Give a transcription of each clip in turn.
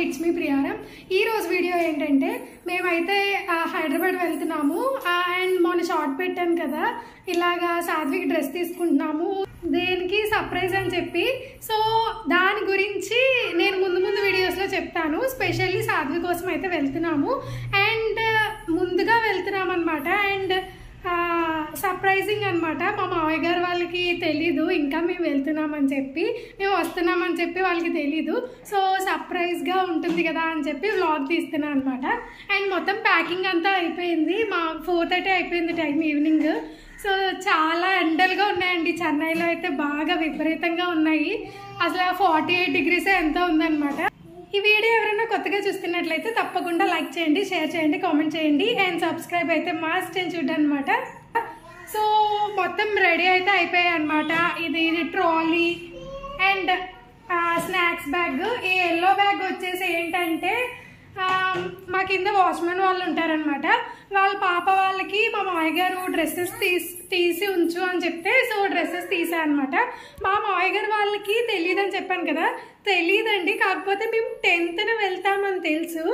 It's me ప్రియారం. ఈ రోజు video ఏంటంటే మేమైతే హైదరాబాద్ వెళ్తున్నాము అండ్ మొన్న షార్ట్ పెట్టాను కదా, ఇలాగా సాధ్వికి డ్రెస్ తీసుకుంటున్నాము దేనికి సర్ప్రైజ్ అని చెప్పి. సో దాని గురించి నేను ముందు వీడియోస్లో చెప్తాను. స్పెషల్లీ సాధ్వి కోసం అయితే వెళ్తున్నాము అండ్ ముందుగా వెళ్తున్నాం అనమాట. అండ్ సర్ప్రైజింగ్ అనమాట. మా మావయ్య గారు వాళ్ళకి తెలీదు ఇంకా మేము వెళ్తున్నామని చెప్పి, మేము వస్తున్నామని చెప్పి వాళ్ళకి తెలీదు. సో సర్ప్రైజ్గా ఉంటుంది కదా అని చెప్పి వ్లాగ్ తీస్తున్నాను అనమాట. అండ్ మొత్తం ప్యాకింగ్ అంతా అయిపోయింది. మా 4:30 అయిపోయింది టైం ఈవినింగ్. సో చాలా ఎండలుగా ఉన్నాయండి చెన్నైలో అయితే, బాగా విపరీతంగా ఉన్నాయి. అసలు 48 degrees ఎంతో ఉందన్నమాట. ఈ వీడియో ఎవరైనా కొత్తగా చూస్తున్నట్లయితే తప్పకుండా లైక్ చేయండి, షేర్ చేయండి, కామెంట్ చేయండి అండ్ సబ్స్క్రైబ్ అయితే మస్ట్ అని చూడండి అనమాట. సో మొత్తం రెడీ అయితే అయిపోయాయి అనమాట. ఇది ట్రాలీ అండ్ స్నాక్స్ బ్యాగ్. ఈ ఎల్లో బ్యాగ్ వచ్చేసి ఏంటంటే మా కింద వాచ్మెన్ వాళ్ళు ఉంటారనమాట. వాళ్ళ పాప వాళ్ళకి మా మావయ్య గారు డ్రెస్సెస్ తీసి ఉంచు అని చెప్తే సో డ్రెస్సెస్ తీసా అనమాట. మా మావయ్య గారు వాళ్ళకి తెలియదు అని చెప్పాను కదా, తెలియదండి. కాకపోతే మేము 10th వెళ్తామని తెలుసు.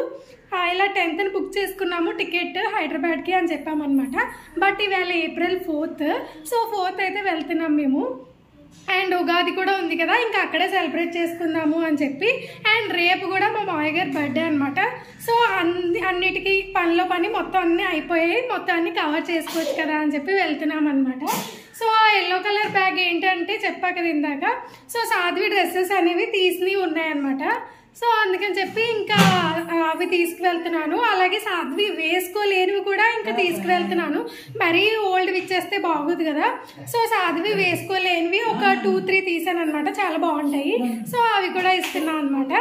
ఇలా 10th బుక్ చేసుకున్నాము టికెట్ హైదరాబాద్కి అని చెప్పామన్నమాట. బట్ ఇవాళ April 4th. సో 4th అయితే వెళ్తున్నాం మేము. అండ్ ఉగాది కూడా ఉంది కదా, ఇంకా అక్కడే సెలబ్రేట్ చేసుకుందాము అని చెప్పి. అండ్ రేపు కూడా మా మావయ్య గారి బర్త్డే అనమాట. సో అన్నిటికీ పనిలో పని మొత్తం అన్నీ అయిపోయాయి, మొత్తం అన్ని కవర్ చేసుకోవచ్చు కదా అని చెప్పి వెళ్తున్నాం అనమాట. సో ఆ ఎల్లో కలర్ బ్యాగ్ ఏంటంటే చెప్పా కదా ఇందాక, సో సాధ్వి డ్రెస్సెస్ అనేవి తీసినవి ఉన్నాయన్నమాట. సో అందుకని చెప్పి ఇంకా అవి తీసుకువెళ్తున్నాను. అలాగే సాధ్వి వేసుకోలేనివి కూడా ఇంకా తీసుకువెళ్తున్నాను. మరీ ఓల్డ్వి ఇచ్చేస్తే బాగోదు కదా. సో సాధ్వి వేసుకోలేనివి ఒక 2-3 తీసాను అనమాట, చాలా బాగుంటాయి. సో అవి కూడా ఇస్తున్నాను అనమాట.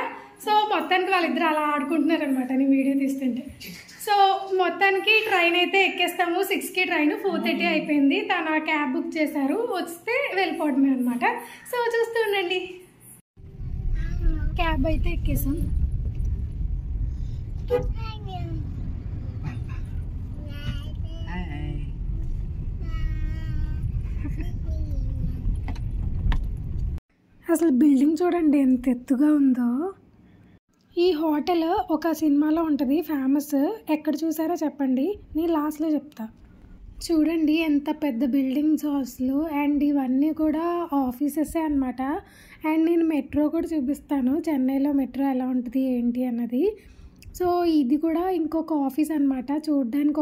సో మొత్తానికి వాళ్ళిద్దరు అలా ఆడుకుంటున్నారు అనమాట నేను వీడియో తీస్తుంటే. సో మొత్తానికి ట్రైన్ అయితే ఎక్కేస్తాము. 6కి ట్రైన్, 4:30 అయిపోయింది. తన క్యాబ్ బుక్ చేశారు, వస్తే వెళ్ళిపోవడమే అనమాట. సో చూస్తూ ఉండండి. క్యాబ్ అయితే ఎక్కేసాం. అసలు బిల్డింగ్ చూడండి ఎంత ఎత్తుగా ఉందో. ఈ హోటల్ ఒక సినిమాలో ఉంటుంది ఫేమస్, ఎక్కడ చూసారో చెప్పండి, నేను లాస్ట్లో చెప్తా. చూడండి ఎంత పెద్ద బిల్డింగ్స్ అసలు. అండ్ ఇవన్నీ కూడా ఆఫీసెసే అనమాట. అండ్ నేను మెట్రో కూడా చూపిస్తాను, చెన్నైలో మెట్రో ఎలా ఉంటుంది ఏంటి అన్నది. సో ఇది కూడా ఇంకొక ఆఫీస్ అనమాట. చూడడానికి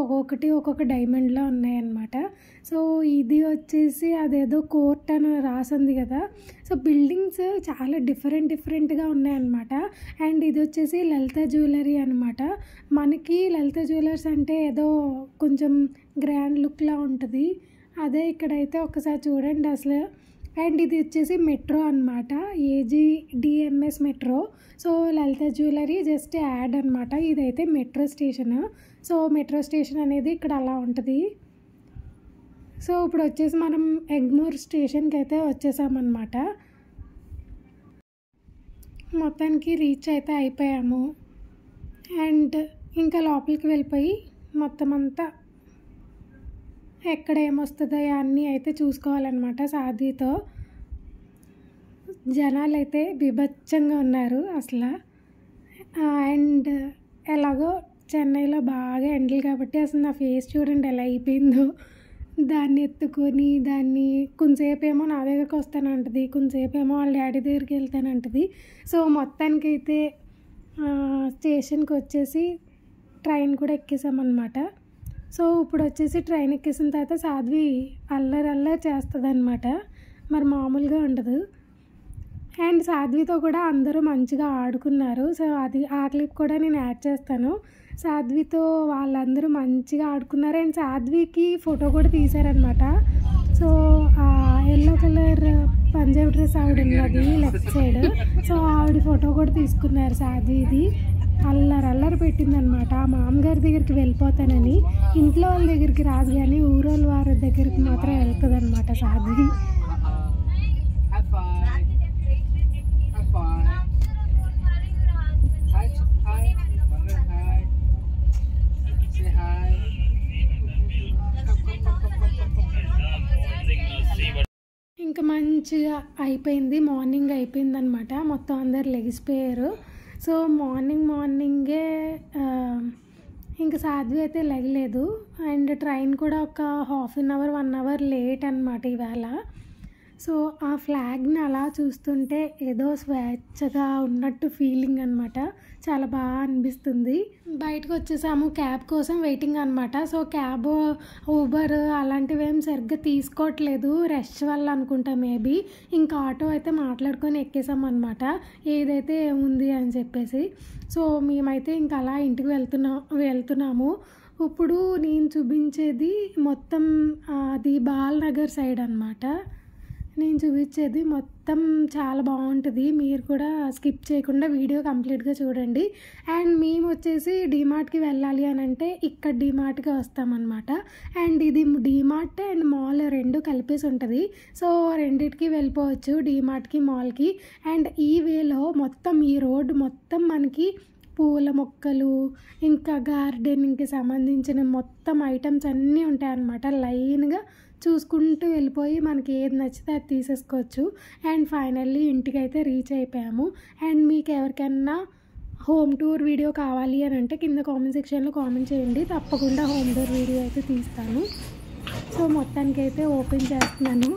ఒక్కొక్క డైమండ్లో ఉన్నాయన్నమాట. సో ఇది వచ్చేసి అదేదో కోర్ట్ అని రాసింది కదా. సో బిల్డింగ్స్ చాలా డిఫరెంట్గా ఉన్నాయన్నమాట. అండ్ ఇది వచ్చేసి లలిత జ్యువెలరీ అనమాట. మనకి లలిత జ్యువెలర్స్ అంటే ఏదో కొంచెం గ్రాండ్ లుక్లా ఉంటుంది, అదే ఇక్కడైతే ఒకసారి చూడండి అసలు. అండ్ ఇది వచ్చేసి మెట్రో అనమాట, AGDMS మెట్రో. సో లలిత జ్యువెలరీ జస్ట్ యాడ్ అనమాట. ఇదైతే metro station. So metro station అనేది ఇక్కడ అలా ఉంటుంది. సో ఇప్పుడు వచ్చేసి మనం ఎగ్మోర్ స్టేషన్కి అయితే వచ్చేసామన్నమాట. మొత్తానికి రీచ్ అయితే అయిపోయాము. అండ్ ఇంకా లోపలికి వెళ్ళిపోయి మొత్తం అంతా ఎక్కడ ఏమొస్తుందో అన్నీ అయితే చూసుకోవాలన్నమాట సాధ్వితో. జనాలు అయితే బీభత్సంగా ఉన్నారు అసలు. అండ్ ఎలాగో చెన్నైలో బాగా ఎండలు కాబట్టి అసలు నా ఫేస్ చూడండి ఎలా అయిపోయిందో. దాన్ని ఎత్తుకొని దాన్ని కొంతసేపు ఏమో నా దగ్గరికి వస్తానంటుంది, కొంతసేపు ఏమో వాళ్ళ డాడీ దగ్గరికి వెళ్తానంటుంది. సో మొత్తానికి అయితే స్టేషన్కి వచ్చేసి ట్రైన్ కూడా ఎక్కేసామన్నమాట. సో ఇప్పుడు వచ్చేసి ట్రైన్ ఎక్కేసిన తర్వాత సాధ్వి అల్లరి చేస్తుంది అనమాట, మరి మామూలుగా ఉండదు. అండ్ సాధ్వితో కూడా అందరూ మంచిగా ఆడుకున్నారు. సో ఆ క్లిప్ కూడా నేను యాడ్ చేస్తాను. సాధ్వితో వాళ్ళందరూ మంచిగా ఆడుకున్నారు. అండ్ సాధ్వికి ఫోటో కూడా తీశారనమాట. So yellow colour Punjab dress ఆవిడ ఉన్నది లెఫ్ట్ సైడ్. సో ఆవిడ ఫోటో కూడా తీసుకున్నారు సాధ్విది. అల్లరి పెట్టిందనమాట. మామగారి దగ్గరికి వెళ్ళిపోతానని, ఇంట్లో వాళ్ళ దగ్గరికి రాదు కానీ ఊరోళ్ళ వారి దగ్గరికి మాత్రం వెళ్తుంది అనమాట సాధ్వి. మంచిగా అయిపోయింది, మార్నింగ్ అయిపోయింది అనమాట. మొత్తం అందరు లెగిసిపోయారు. సో మార్నింగే ఇంకా సాధ్వి అయితే లెగలేదు. అండ్ ట్రైన్ కూడా ఒక ½ అన్ అవర్ 1 అవర్ లేట్ అనమాట ఇవాళ. సో ఆ ఫ్లాగ్ని అలా చూస్తుంటే ఏదో స్వేచ్ఛగా ఉన్నట్టు ఫీలింగ్ అనమాట. చాలా బాగా అనిపిస్తుంది. బయటకు వచ్చేసాము, క్యాబ్ కోసం వెయిటింగ్ అనమాట. సో క్యాబ్, ఊబర్ అలాంటివి ఏం సరిగ్గా తీసుకోవట్లేదు, రష్ వల్ల అనుకుంటా మేబీ. ఇంకా ఆటో అయితే మాట్లాడుకొని ఎక్కేసాం అనమాట, ఏదైతే ఉంది అని చెప్పేసి. సో మేమైతే ఇంకా అలా ఇంటికి వెళ్తున్నాము. ఇప్పుడు నేను చూపించేది మొత్తం అది బాలనగర్ సైడ్ అనమాట. నేను చూపించేది మొత్తం చాలా బాగుంటుంది, మీరు కూడా స్కిప్ చేయకుండా వీడియో కంప్లీట్గా చూడండి. అండ్ మేము వచ్చేసి డీమార్ట్కి వెళ్ళాలి అని అంటే ఇక్కడ డీమార్ట్కి వస్తామన్నమాట. అండ్ ఇది డీమార్ట్ అండ్ మాల్ 2 కలిపేసి ఉంటుంది. సో రెండిటికి వెళ్ళిపోవచ్చు, డీమార్ట్కి మాల్కి. అండ్ ఈ వేలో మొత్తం ఈ రోడ్డు మొత్తం మనకి పూల మొక్కలు ఇంకా గార్డెనింగ్కి సంబంధించిన మొత్తం ఐటమ్స్ అన్నీ ఉంటాయి అన్నమాట. లైన్గా చూసుకుంటూ వెళ్ళిపోయి మనకి ఏది నచ్చితే అది తీసేసుకోవచ్చు. అండ్ ఫైనల్లీ ఇంటికి అయితే రీచ్ అయిపోయాము. అండ్ మీకు ఎవరికైనా హోమ్ టూర్ వీడియో కావాలి అని అంటే కింద కామెంట్ సెక్షన్లో కామెంట్ చేయండి, తప్పకుండా హోమ్ టూర్ వీడియో అయితే తీస్తాను. సో మొత్తానికైతే ఓపెన్ చేస్తున్నాను.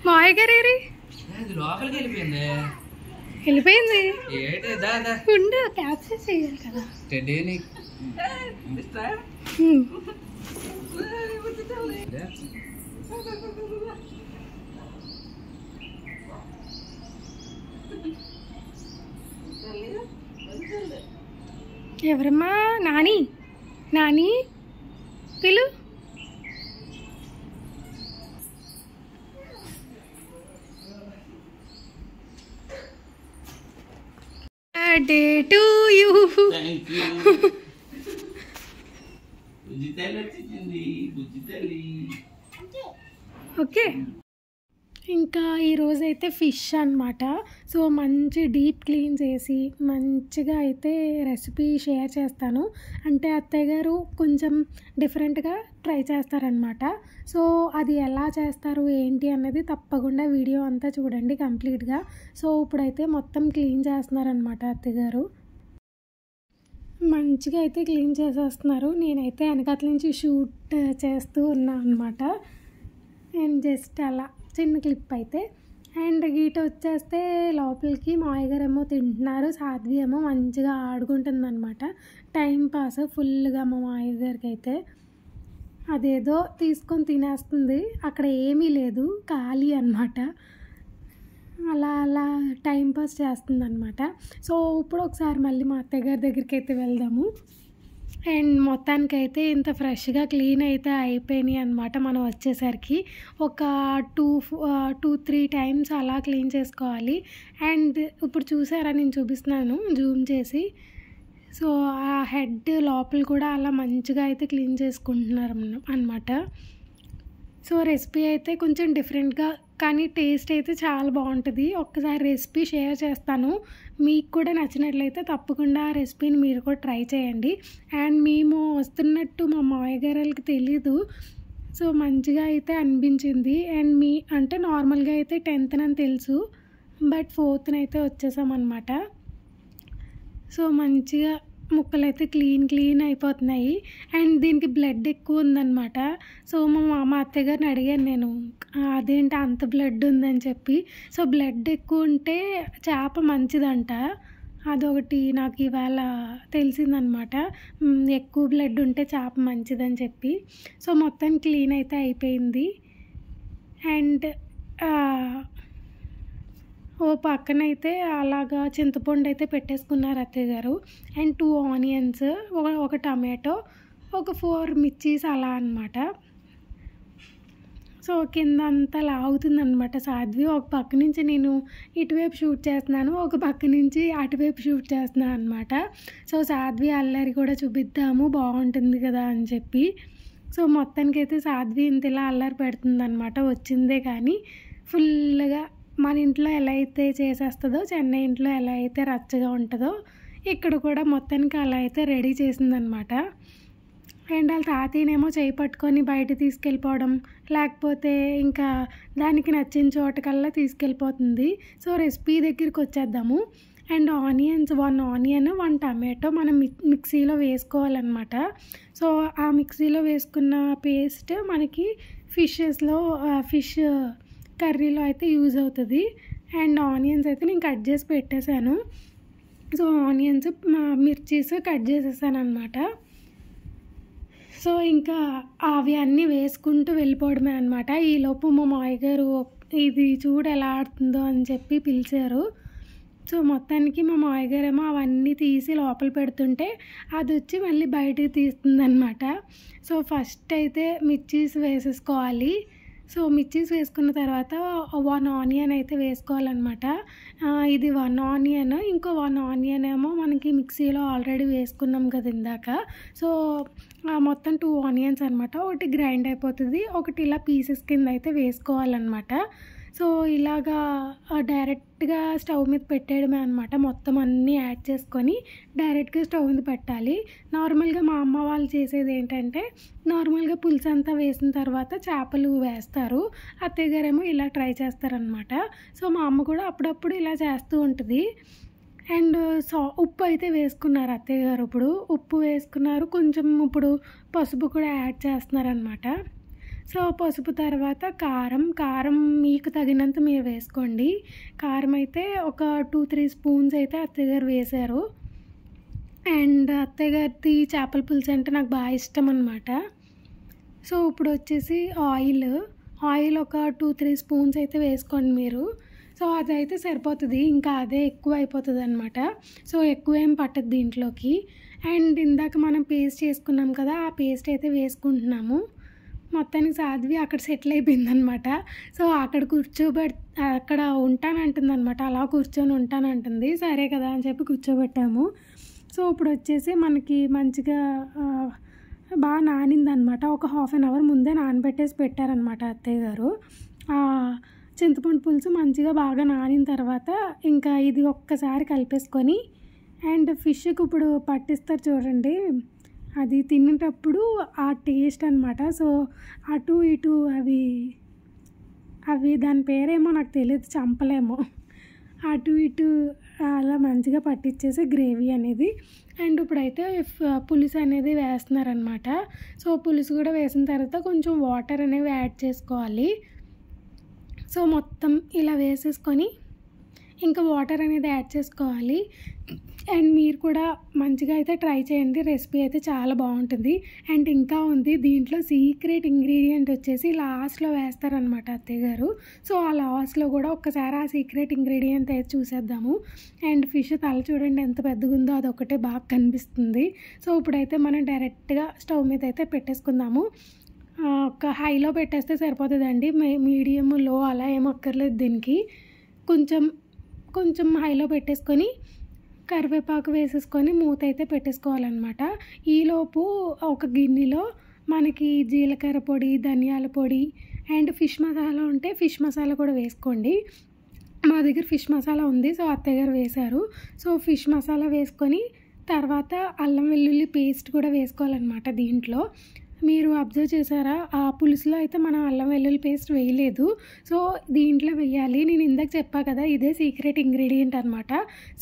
మాయ గారి వెళ్ళిపోయింది, ఉండు క్యాప్చర్ చేయాలి కదా. ఎవరమ్మా? నాని పిలు. Birthday to you. ఓకే, ఇంకా ఈరోజైతే ఫిష్ అనమాట. సో మంచి డీప్ క్లీన్ చేసి మంచిగా అయితే రెసిపీ షేర్ చేస్తాను. అంటే అత్తయ్య గారు కొంచెం డిఫరెంట్గా ట్రై చేస్తారనమాట. సో అది ఎలా చేస్తారు ఏంటి అన్నది తప్పకుండా వీడియో అంతా చూడండి కంప్లీట్గా. సో ఇప్పుడైతే మొత్తం క్లీన్ చేస్తున్నారనమాట అత్తయ్య గారు. మంచిగా అయితే క్లీన్ చేసేస్తున్నారు. నేనైతే వెనకాల నుంచి షూట్ చేస్తూ ఉన్నా అనమాట. అండ్ జస్ట్ అలా చిన్న క్లిప్ అయితే. అండ్ గీట వచ్చేస్తే లోపలికి మావయ్య గారు ఏమో తింటున్నారు, సాధ్వి ఏమో మంచిగా ఆడుకుంటుంది అనమాట. టైం పాస్ ఫుల్గా మా మావయ్య గారికి అయితే. అదేదో తీసుకొని తినేస్తుంది, అక్కడ ఏమీ లేదు, ఖాళీ అనమాట. అలా టైంపాస్ చేస్తుంది అనమాట. సో ఇప్పుడు ఒకసారి మళ్ళీ మా అత్తయ్య గారి దగ్గరికి అయితే వెళ్దాము. అండ్ మొత్తానికైతే ఇంత ఫ్రెష్గా క్లీన్ అయితే అయిపోయినాయి అనమాట. మనం వచ్చేసరికి ఒక 2-3 టైమ్స్ అలా క్లీన్ చేసుకోవాలి. అండ్ ఇప్పుడు చూసారా, నేను చూపిస్తున్నాను జూమ్ చేసి. సో ఆ హెడ్ లోపల కూడా అలా మంచిగా అయితే క్లీన్ చేసుకుంటున్నారు అనమాట. సో రెసిపీ అయితే కొంచెం డిఫరెంట్గా కానీ టేస్ట్ అయితే చాలా బాగుంటుంది. ఒక్కసారి రెసిపీ షేర్ చేస్తాను, మీకు కూడా నచ్చినట్లయితే తప్పకుండా ఆ రెసిపీని మీరు కూడా ట్రై చేయండి. అండ్ మేము వస్తున్నట్టు మా మావయ్య గారికి తెలీదు. సో మంచిగా అయితే అనిపించింది. అండ్ అంటే నార్మల్గా అయితే 10th అని తెలుసు, బట్ 4th అయితే వచ్చేసామన్నమాట. సో మంచిగా ముక్కలు అయితే క్లీన్ అయిపోతున్నాయి. అండ్ దీనికి బ్లడ్ ఎక్కువ ఉందన్నమాట. సో మా అత్తయ్య గారిని అడిగాను నేను, అదేంటి అంత బ్లడ్ ఉందని చెప్పి. సో బ్లడ్ ఎక్కువ ఉంటే చేప మంచిదంట, అదొకటి నాకు ఇవాళ తెలిసిందనమాట. ఎక్కువ బ్లడ్ ఉంటే చేప మంచిదని చెప్పి. సో మొత్తం క్లీన్ అయితే అయిపోయింది. అండ్ ఓ పక్కనైతే అలాగా చింతపండు అయితే పెట్టేసుకున్నారు అత్తయ్య గారు. అండ్ 2 ఆనియన్స్, ఒక టమాటో, ఒక 4 మిర్చీస్ అలా అనమాట. సో కింద అంతా లాగుతుంది అనమాట సాధ్వి. ఒక పక్క నుంచి నేను ఇటువైపు షూట్ చేస్తున్నాను, ఒక పక్క నుంచి అటువైపు షూట్ చేస్తున్నాను అనమాట. సో సాధ్వి అల్లరి కూడా చూపిద్దాము, బాగుంటుంది కదా అని చెప్పి. సో మొత్తానికైతే సాధ్వి ఇంతలా అల్లరి పెడుతుంది అనమాట. వచ్చిందే కానీ ఫుల్గా మన ఇంట్లో ఎలా అయితే చేసేస్తుందో, చెన్నై ఇంట్లో ఎలా అయితే రచ్చగా ఉంటుందో, ఇక్కడ కూడా మొత్తానికి అలా అయితే రెడీ చేసిందనమాట. అండ్ వాళ్ళ తాతయ్యనేమో చేయి పట్టుకొని బయట తీసుకెళ్ళిపోవడం, లేకపోతే ఇంకా దానికి నచ్చిన చోటకల్లా తీసుకెళ్ళిపోతుంది. సో రెసిపీ దగ్గరికి వచ్చేద్దాము. అండ్ ఆనియన్స్, 1 ఆనియన్, 1 టమాటో మనం మిక్సీలో వేసుకోవాలన్నమాట. సో ఆ మిక్సీలో వేసుకున్న పేస్ట్ మనకి ఫిష్ కర్రీలో అయితే యూజ్ అవుతుంది. అండ్ ఆనియన్స్ అయితే నేను కట్ చేసి పెట్టేశాను. సో ఆనియన్స్, మిర్చీస్ కట్ చేసేసాను అనమాట. సో ఇంకా అవి అన్నీ వేసుకుంటూ వెళ్ళిపోవడమే అనమాట. ఈలోపు మా మామయ్య గారు ఇది చూడు ఎలా ఆడుతుందో అని చెప్పి పిలిచారు. సో మొత్తానికి మా మామయ్య గారేమో అవన్నీ తీసి లోపల పెడుతుంటే అది వచ్చి మళ్ళీ బయటకు తీస్తుందన్నమాట. సో ఫస్ట్ అయితే మిర్చీస్ వేసేసుకోవాలి. సో మిర్చీస్ వేసుకున్న తర్వాత 1 ఆనియన్ అయితే వేసుకోవాలన్నమాట. ఇది 1 ఆనియన్, ఇంకో 1 ఆనియన్ ఏమో మనకి మిక్సీలో ఆల్రెడీ వేసుకున్నాం కదా ఇందాక. సో మొత్తం 2 ఆనియన్స్ అనమాట. ఒకటి గ్రైండ్ అయిపోతుంది, ఒకటి ఇలా పీసెస్ కింద అయితే వేసుకోవాలన్నమాట. సో ఇలాగా డైరెక్ట్గా స్టవ్ మీద పెట్టేయడమే అనమాట. మొత్తం అన్నీ యాడ్ చేసుకొని డైరెక్ట్గా స్టవ్ మీద పెట్టాలి. నార్మల్గా మా అమ్మ వాళ్ళు చేసేది ఏంటంటే నార్మల్గా పులుసు అంతా వేసిన తర్వాత చేపలు వేస్తారు. అత్తయ్య గారేమో ఇలా ట్రై చేస్తారనమాట. సో మా అమ్మ కూడా అప్పుడప్పుడు ఇలా చేస్తూ ఉంటుంది. అండ్ ఉప్పు అయితే వేసుకున్నారు అత్తయ్య గారు. ఇప్పుడు ఉప్పు వేసుకున్నారు, కొంచెం ఇప్పుడు పసుపు కూడా యాడ్ చేస్తున్నారనమాట. సో పసుపు తర్వాత కారం మీకు తగినంత మీరు వేసుకోండి. కారం అయితే ఒక 2-3 స్పూన్స్ అయితే అత్తయ్య గారు వేశారు. అండ్ అత్తయ్య గారిది చేపల పులుసు అంటే నాకు బాగా ఇష్టం అనమాట. సో ఇప్పుడు వచ్చేసి ఆయిల్ ఒక 2-3 స్పూన్స్ అయితే వేసుకోండి మీరు. సో అదైతే సరిపోతుంది, ఇంకా అదే ఎక్కువ అయిపోతుంది అనమాట. సో ఎక్కువ ఏం పట్టదు దీంట్లోకి. అండ్ ఇందాక మనం పేస్ట్ చేసుకున్నాం కదా, ఆ పేస్ట్ అయితే వేసుకుంటున్నాము. మొత్తానికి సాధ్వి అక్కడ సెటిల్ అయిపోయిందనమాట. సో అక్కడ ఉంటానంటుందన్నమాట. అలా కూర్చొని ఉంటానంటుంది. సరే కదా అని చెప్పి కూర్చోబెట్టాము. సో ఇప్పుడు వచ్చేసి మనకి మంచిగా బాగా నానిందనమాట. ఒక 1/2 అవర్ ముందే నానబెట్టేసి పెట్టారనమాట అత్తయ్య గారు. చింతపండు పులుసు మంచిగా బాగా నానిన తర్వాత ఇంకా ఇది ఒక్కసారి కలిపేసుకొని, అండ్ ఫిష్కి ఇప్పుడు పట్టిస్తారు చూడండి, అది తినేటప్పుడు ఆ టేస్ట్ అనమాట. సో అటు ఇటు అవి దాని పేరేమో నాకు తెలియదు, చంపలేమో, అటు ఇటు అలా మంచిగా పట్టించేసి గ్రేవీ అనేది. అండ్ ఇప్పుడైతే పులుసు అనేది వేస్తున్నారనమాట. సో పులుసు కూడా వేసిన తర్వాత కొంచెం వాటర్ అనేవి యాడ్ చేసుకోవాలి. సో మొత్తం ఇలా వేసేసుకొని ఇంకా వాటర్ అనేది యాడ్ చేసుకోవాలి. అండ్ మీరు కూడా మంచిగా అయితే ట్రై చేయండి, రెసిపీ అయితే చాలా బాగుంటుంది. అండ్ ఇంకా ఉంది, దీంట్లో సీక్రెట్ ఇంగ్రీడియంట్ వచ్చేసి లాస్ట్లో వేస్తారనమాట అత్తయ్య గారు. సో ఆ లాస్ట్లో కూడా ఒక్కసారి ఆ సీక్రెట్ ఇంగ్రీడియంట్ అయితే చూసేద్దాము. అండ్ ఫిష్ తల చూడండి ఎంత పెద్దగా ఉందో, అదొకటే బాగా కనిపిస్తుంది. సో ఇప్పుడైతే మనం డైరెక్ట్గా స్టవ్ మీద అయితే పెట్టేసుకుందాము. ఒక హైలో పెట్టేస్తే సరిపోతుందండి, మీడియం లో అలా ఏం అక్కర్లేదు దీనికి. కొంచెం హైలో పెట్టేసుకొని కరివేపాకు వేసేసుకొని మూత అయితే పెట్టేసుకోవాలన్నమాట. ఈలోపు ఒక గిన్నెలో మనకి జీలకర్ర పొడి, ధనియాల పొడి అండ్ ఫిష్ మసాలా ఉంటే ఫిష్ మసాలా కూడా వేసుకోండి. మా దగ్గర ఫిష్ మసాలా ఉంది, సో అత్తయ్య గారు వేశారు. సో ఫిష్ మసాలా వేసుకొని తర్వాత అల్లం వెల్లుల్లి పేస్ట్ కూడా వేసుకోవాలన్నమాట. దీంట్లో మీరు అబ్జర్వ్ చేశారా, ఆ పులుసులో అయితే మనం అల్లం వెల్లుల్లి పేస్ట్ వేయలేదు. సో దీంట్లో వేయాలి. నేను ఇందాక చెప్పా కదా, ఇదే సీక్రెట్ ఇంగ్రీడియంట్ అనమాట.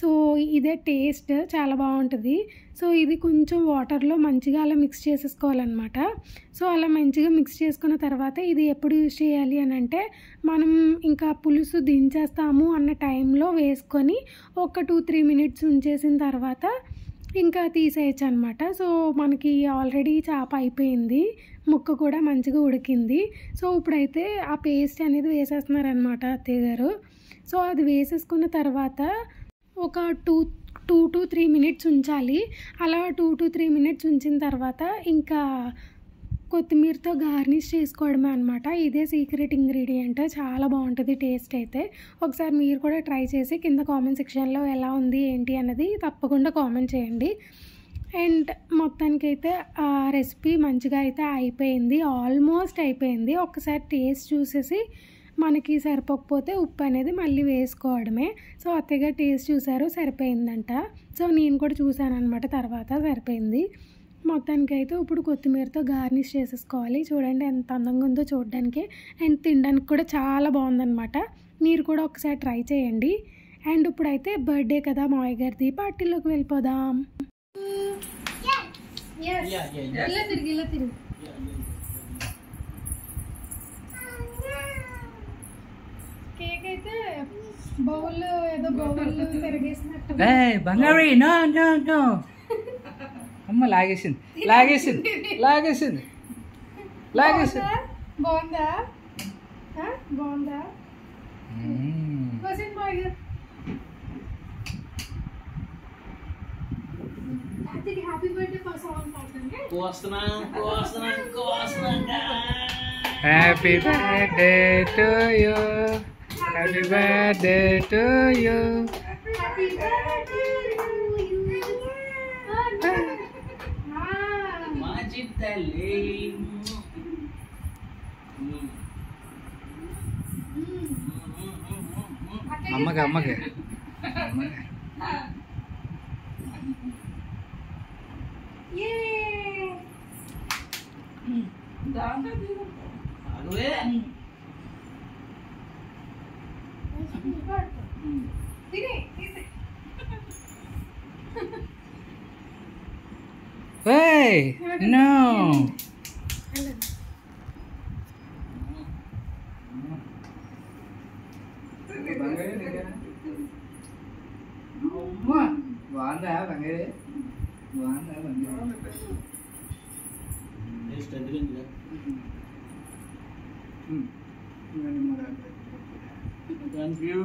సో ఇదే టేస్ట్ చాలా బాగుంటుంది. సో ఇది కొంచెం వాటర్లో మంచిగా అలా మిక్స్ చేసేసుకోవాలన్నమాట. సో అలా మంచిగా మిక్స్ చేసుకున్న తర్వాత ఇది ఎప్పుడు యూజ్ చేయాలి అని అంటే, మనం ఇంకా పులుసు దించేస్తాము అన్న టైంలో వేసుకొని ఒక 2-3 మినిట్స్ ఉంచేసిన తర్వాత ఇంకా తీసేయచ్చు అనమాట. సో మనకి ఆల్రెడీ చేప అయిపోయింది, ముక్క కూడా మంచిగా ఉడికింది. సో ఇప్పుడైతే ఆ పేస్ట్ అనేది వేసేస్తున్నారనమాట అత్తయ్య గారు. సో అది వేసేసుకున్న తర్వాత ఒక 2-3 మినిట్స్ ఉంచాలి. అలా 2-3 మినిట్స్ ఉంచిన తర్వాత ఇంకా కొత్తిమీరతో గార్నిష్ చేసుకోవడమే అనమాట. ఇదే సీక్రెట్ ఇంగ్రీడియంట్, చాలా బాగుంటుంది టేస్ట్ అయితే. ఒకసారి మీరు కూడా ట్రై చేసి కింద కామెంట్ సెక్షన్లో ఎలా ఉంది ఏంటి అన్నది తప్పకుండా కామెంట్ చేయండి. అండ్ మొత్తానికైతే ఆ రెసిపీ మంచిగా అయితే అయిపోయింది, ఆల్మోస్ట్ అయిపోయింది. ఒకసారి టేస్ట్ చూసేసి మనకి సరిపోకపోతే ఉప్పు అనేది మళ్ళీ వేసుకోవడమే. సో అత్తయ్య టేస్ట్ చూసారు, సరిపోయిందంట. సో నేను కూడా చూసాను అనమాట, తర్వాత సరిపోయింది. మొత్తానికి అయితే ఇప్పుడు కొత్తిమీరతో గార్నిష్ చేసేసుకోవాలి. చూడండి ఎంత అందంగా ఉందో చూడడానికి, అండ్ తినడానికి కూడా చాలా బాగుందన్నమాట. మీరు కూడా ఒకసారి ట్రై చేయండి. అండ్ ఇప్పుడైతే బర్త్డే కదా మావయ్య గారిది, పార్టీలోకి వెళ్ళిపోదాం. ఇలా తిరిగి కేక్ అయితే బౌల్ ఏదో బౌల్ పెరిగేసినట్టు. బంగారీ నో నో నో అమ్మ లాగేసింది. బాగుందా? Happy birthday happy birthday to you, happy birthday to you. అమ్మకి Hey, no. బాగుందా బంగారే? Thank you.